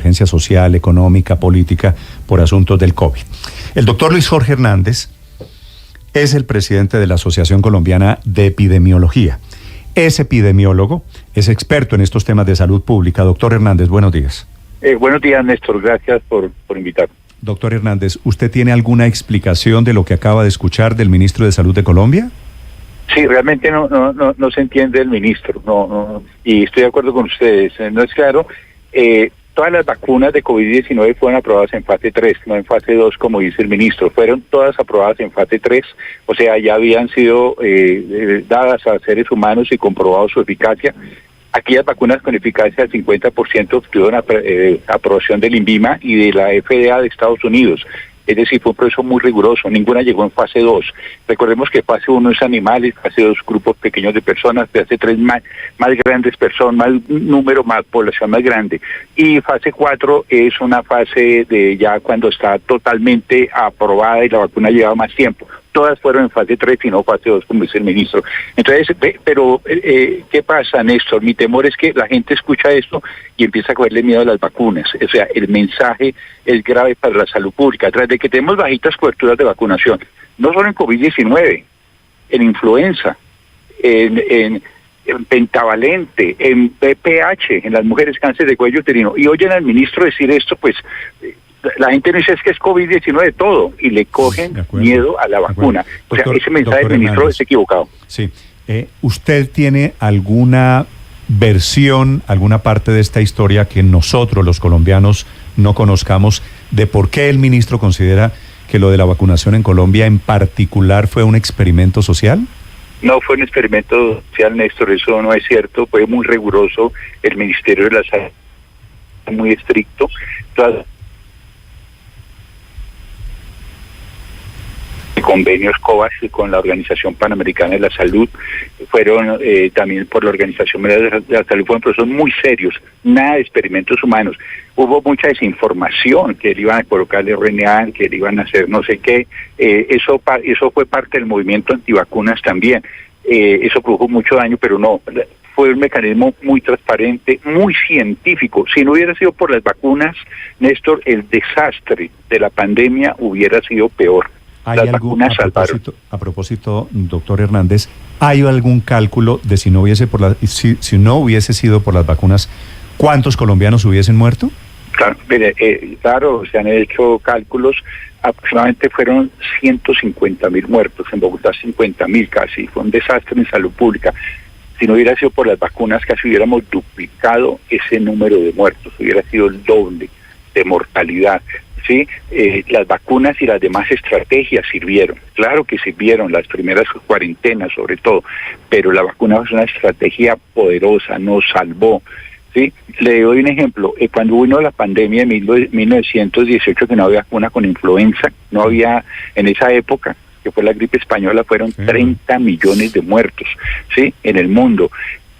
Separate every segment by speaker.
Speaker 1: emergencia social, económica, política, por asuntos del COVID. El doctor Luis Jorge Hernández es el presidente de la Asociación Colombiana de Epidemiología. Es epidemiólogo, es experto en estos temas de salud pública. Doctor Hernández, buenos días.
Speaker 2: Buenos días, Néstor. Gracias por invitarme.
Speaker 1: Doctor Hernández, ¿usted tiene alguna explicación de lo que acaba de escuchar del ministro de Salud de Colombia?
Speaker 2: Sí, realmente no se entiende el ministro, no, y estoy de acuerdo con ustedes. No es claro. Todas las vacunas de COVID-19 fueron aprobadas en fase 3, no en fase 2, como dice el ministro. Fueron todas aprobadas en fase 3, o sea, ya habían sido dadas a seres humanos y comprobado su eficacia. Aquellas vacunas con eficacia del 50% obtuvieron aprobación del INVIMA y de la FDA de Estados Unidos. Es decir, fue un proceso muy riguroso, ninguna llegó en fase 2. Recordemos que fase 1 es animales, fase 2 grupos pequeños de personas, fase 3 más grandes personas, más número, más población más grande. Y fase 4 es una fase de ya cuando está totalmente aprobada y la vacuna lleva más tiempo. Todas fueron en fase 3 y no fase 2, como dice el ministro. Entonces, pero ¿qué pasa, Néstor? Mi temor es que la gente escucha esto y empieza a cogerle miedo a las vacunas. O sea, el mensaje es grave para la salud pública. Tras de que tenemos bajitas coberturas de vacunación, no solo en COVID-19, en influenza, en pentavalente, en VPH, en las mujeres cáncer de cuello uterino. Y oyen al ministro decir esto, pues la gente no dice es que es COVID-19 todo, y le cogen miedo a la vacuna. O sea, ese mensaje del ministro Hernández es equivocado.
Speaker 1: Sí. ¿Usted tiene alguna versión, alguna parte de esta historia que nosotros, los colombianos, no conozcamos, de por qué el ministro considera que lo de la vacunación en Colombia en particular fue un experimento social?
Speaker 2: No fue un experimento social, Néstor, eso no es cierto. Fue muy riguroso el Ministerio de la Salud, muy estricto. Convenios COVAX con la Organización Panamericana de la Salud, fueron también por la Organización Mundial de la Salud, fueron procesos muy serios, nada de experimentos humanos. Hubo mucha desinformación, que le iban a colocar el RNA, que le iban a hacer no sé qué, eso fue parte del movimiento antivacunas también, eso produjo mucho daño, pero no, fue un mecanismo muy transparente, muy científico. Si no hubiera sido por las vacunas, Néstor, el desastre de la pandemia hubiera sido peor.
Speaker 1: ¿Hay algún, a propósito, doctor Hernández, hay algún cálculo de si no hubiese sido por las vacunas, cuántos colombianos hubiesen muerto?
Speaker 2: Claro, claro, se han hecho cálculos, aproximadamente fueron 150.000 muertos, en Bogotá 50.000 casi, fue un desastre en salud pública. Si no hubiera sido por las vacunas, casi hubiéramos duplicado ese número de muertos, hubiera sido el doble de mortalidad. Sí, las vacunas y las demás estrategias sirvieron, claro que sirvieron, las primeras cuarentenas sobre todo, pero la vacuna es una estrategia poderosa, nos salvó. ¿Sí? Le doy un ejemplo, cuando vino la pandemia de 1918, que no había vacuna con influenza, no había en esa época, que fue la gripe española, fueron 30 millones de muertos, ¿sí? En el mundo.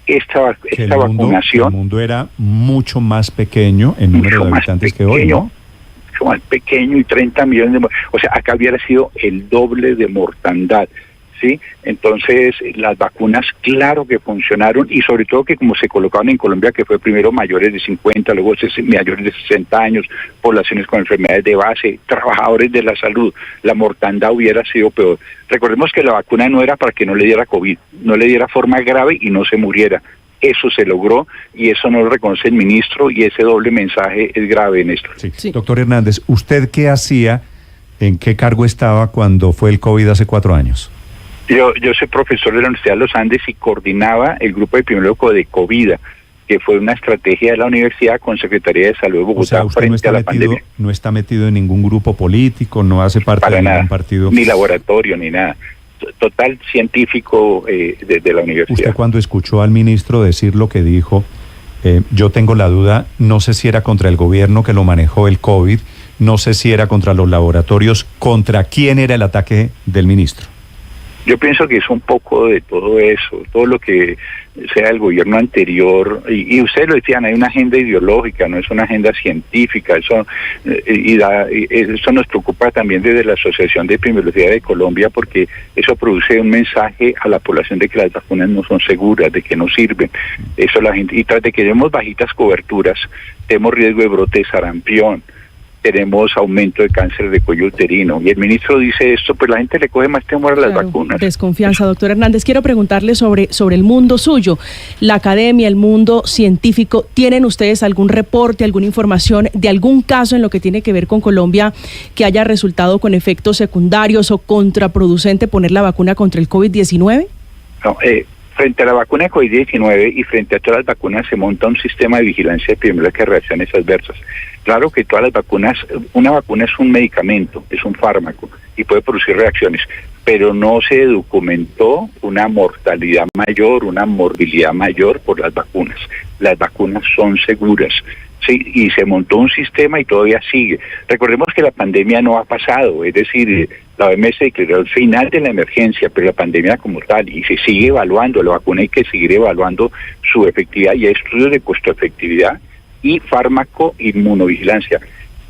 Speaker 2: Esta vacunación...
Speaker 1: El mundo era mucho más pequeño en número de habitantes que hoy, ¿no?
Speaker 2: Más pequeño y 30 millones de... O sea, acá hubiera sido el doble de mortandad, ¿sí? Entonces, las vacunas, claro que funcionaron, y sobre todo que como se colocaron en Colombia, que fue primero mayores de 50, luego mayores de 60 años, poblaciones con enfermedades de base, trabajadores de la salud, la mortandad hubiera sido peor. Recordemos que la vacuna no era para que no le diera COVID, no le diera forma grave y no se muriera. Eso se logró y eso no lo reconoce el ministro, y ese doble mensaje es grave en esto.
Speaker 1: Sí. Doctor Hernández, ¿usted qué hacía, en qué cargo estaba cuando fue el COVID hace 4 años?
Speaker 2: Yo soy profesor de la Universidad de los Andes y coordinaba el grupo epidemiológico de COVID, que fue una estrategia de la universidad con Secretaría de Salud de Bogotá.
Speaker 1: O sea, usted
Speaker 2: frente a la pandemia.
Speaker 1: No está metido en ningún grupo político, no hace parte de ningún partido.
Speaker 2: Ni laboratorio, ni nada. Total científico de la universidad.
Speaker 1: Usted, cuando escuchó al ministro decir lo que dijo, yo tengo la duda, no sé si era contra el gobierno que lo manejó el COVID, no sé si era contra los laboratorios, ¿contra quién era el ataque del ministro?
Speaker 2: Yo pienso que es un poco de todo eso, todo lo que sea el gobierno anterior, y ustedes lo decían, hay una agenda ideológica, no es una agenda científica, eso nos preocupa también desde la Asociación de Epidemiología de Colombia, porque eso produce un mensaje a la población de que las vacunas no son seguras, de que no sirven. Eso la gente, y tras de que tenemos bajitas coberturas, tenemos riesgo de brote de sarampión, tenemos aumento de cáncer de cuello uterino, y el ministro dice esto, pues la gente le coge más temor a las vacunas.
Speaker 3: Desconfianza, doctor Hernández. Quiero preguntarle sobre el mundo suyo, la academia, el mundo científico. ¿Tienen ustedes algún reporte, alguna información de algún caso en lo que tiene que ver con Colombia que haya resultado con efectos secundarios o contraproducente poner la vacuna contra el COVID-19?
Speaker 2: No, frente a la vacuna de COVID-19 y frente a todas las vacunas se monta un sistema de vigilancia epidemiológica de reacciones adversas. Claro que todas las vacunas, una vacuna es un medicamento, es un fármaco y puede producir reacciones, pero no se documentó una mortalidad mayor, una morbilidad mayor por las vacunas. Las vacunas son seguras. Sí, y se montó un sistema y todavía sigue. Recordemos que la pandemia no ha pasado, es decir, la OMS declaró el final de la emergencia, pero la pandemia como tal, y se sigue evaluando, la vacuna hay que seguir evaluando su efectividad, y hay estudios de costo-efectividad y fármaco inmunovigilancia.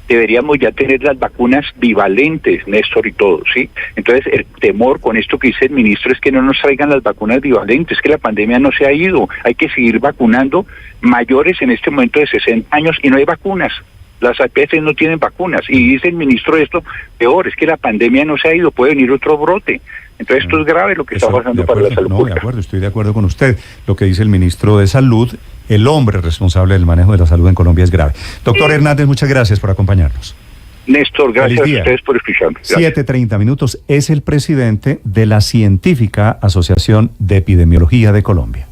Speaker 2: Deberíamos ya tener las vacunas bivalentes, Néstor, y todo, ¿sí? Entonces, el temor con esto que dice el ministro es que no nos traigan las vacunas bivalentes, que la pandemia no se ha ido. Hay que seguir vacunando mayores en este momento de 60 años y no hay vacunas. Las APS no tienen vacunas. Y dice el ministro esto, peor, es que la pandemia no se ha ido, puede venir otro brote. Entonces, esto es grave lo que está pasando para la salud pública.
Speaker 1: De acuerdo, estoy de acuerdo con usted. Lo que dice el ministro de Salud, el hombre responsable del manejo de la salud en Colombia, es grave. Doctor Hernández, muchas gracias por acompañarnos.
Speaker 2: Néstor, gracias a ustedes por escucharme.
Speaker 1: 7:30 minutos. Es el presidente de la Científica Asociación de Epidemiología de Colombia.